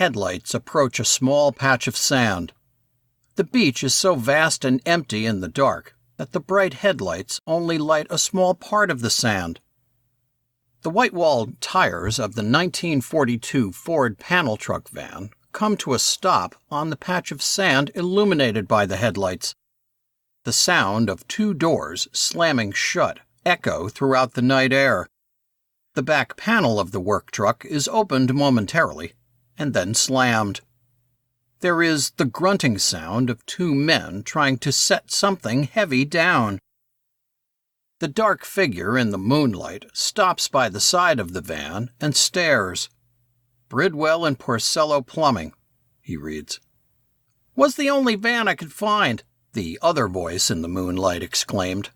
Headlights approach a small patch of sand. The beach is so vast and empty in the dark that the bright headlights only light a small part of the sand. The white-walled tires of the 1942 Ford panel truck van come to a stop on the patch of sand illuminated by the headlights. The sound of two doors slamming shut echo throughout the night air. The back panel of the work truck is opened momentarily and then slammed. There is the grunting sound of two men trying to set something heavy down. The dark figure in the moonlight stops by the side of the van and stares. "Bridwell and Porcello Plumbing," he reads. "Was the only van I could find," the other voice in the moonlight exclaimed.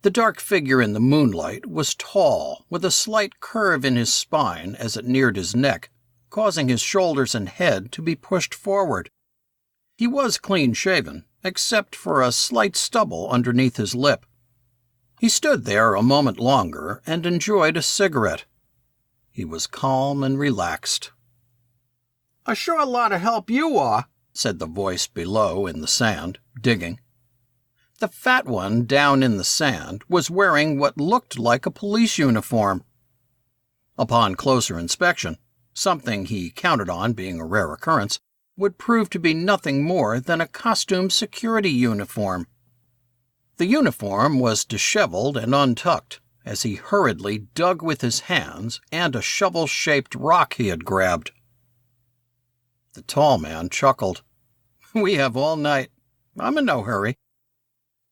The dark figure in the moonlight was tall, with a slight curve in his spine as it neared his neck, causing his shoulders and head to be pushed forward. He was clean-shaven, except for a slight stubble underneath his lip. He stood there a moment longer and enjoyed a cigarette. He was calm and relaxed. "A sure lot of help you are," said the voice below in the sand, digging. The fat one down in the sand was wearing what looked like a police uniform. Upon closer inspection, something he counted on being a rare occurrence, would prove to be nothing more than a costume security uniform. The uniform was disheveled and untucked as he hurriedly dug with his hands and a shovel-shaped rock he had grabbed. The tall man chuckled. "We have all night. I'm in no hurry."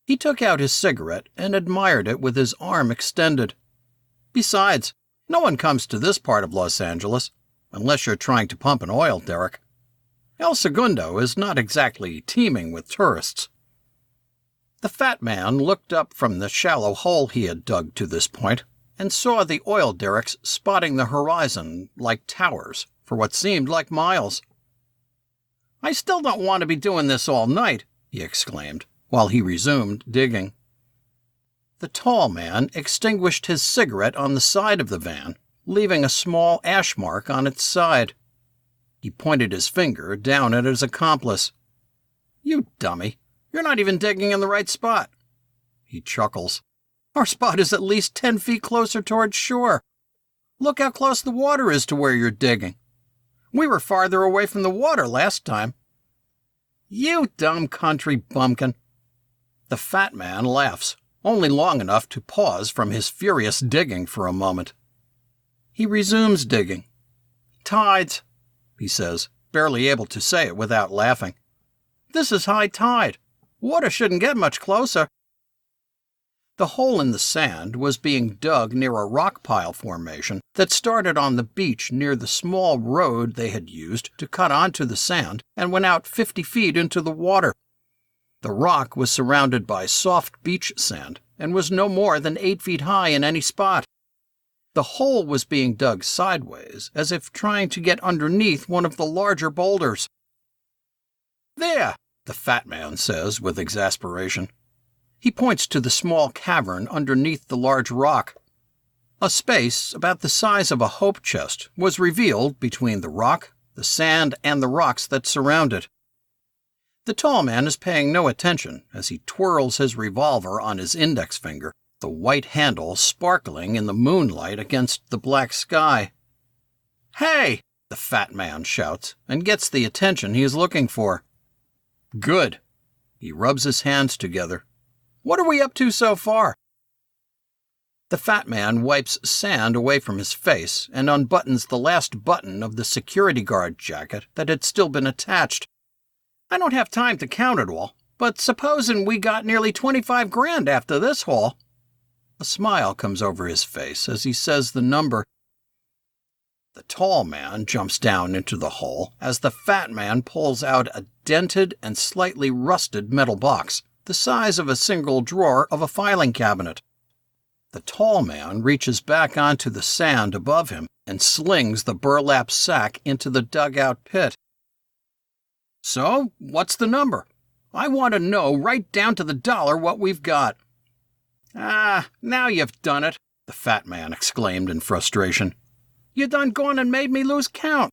He took out his cigarette and admired it with his arm extended. "Besides, no one comes to this part of Los Angeles, unless you're trying to pump an oil derrick. El Segundo is not exactly teeming with tourists." The fat man looked up from the shallow hole he had dug to this point and saw the oil derricks spotting the horizon like towers for what seemed like miles. "I still don't want to be doing this all night," he exclaimed, while he resumed digging. The tall man extinguished his cigarette on the side of the van, leaving a small ash mark on its side. He pointed his finger down at his accomplice. "You dummy, you're not even digging in the right spot." He chuckles. "Our spot is at least 10 feet closer towards shore. Look how close the water is to where you're digging. We were farther away from the water last time." "You dumb country bumpkin." The fat man laughs, only long enough to pause from his furious digging for a moment. He resumes digging. "Tides," he says, barely able to say it without laughing. "This is high tide. Water shouldn't get much closer." The hole in the sand was being dug near a rock pile formation that started on the beach near the small road they had used to cut onto the sand and went out 50 feet into the water. The rock was surrounded by soft beach sand and was no more than 8 feet high in any spot. The hole was being dug sideways, as if trying to get underneath one of the larger boulders. "There," the fat man says with exasperation. He points to the small cavern underneath the large rock. A space about the size of a hope chest was revealed between the rock, the sand, and the rocks that surround it. The tall man is paying no attention as he twirls his revolver on his index finger, the white handle sparkling in the moonlight against the black sky. "Hey!" the fat man shouts and gets the attention he is looking for. "Good." He rubs his hands together. "What are we up to so far?" The fat man wipes sand away from his face and unbuttons the last button of the security guard jacket that had still been attached. "I don't have time to count it all, but supposing we got nearly 25 grand after this haul." A smile comes over his face as he says the number. The tall man jumps down into the hole as the fat man pulls out a dented and slightly rusted metal box, the size of a single drawer of a filing cabinet. The tall man reaches back onto the sand above him and slings the burlap sack into the dugout pit. "So, what's the number? I want to know right down to the dollar what we've got." "Ah, now you've done it," the fat man exclaimed in frustration. "You done gone and made me lose count.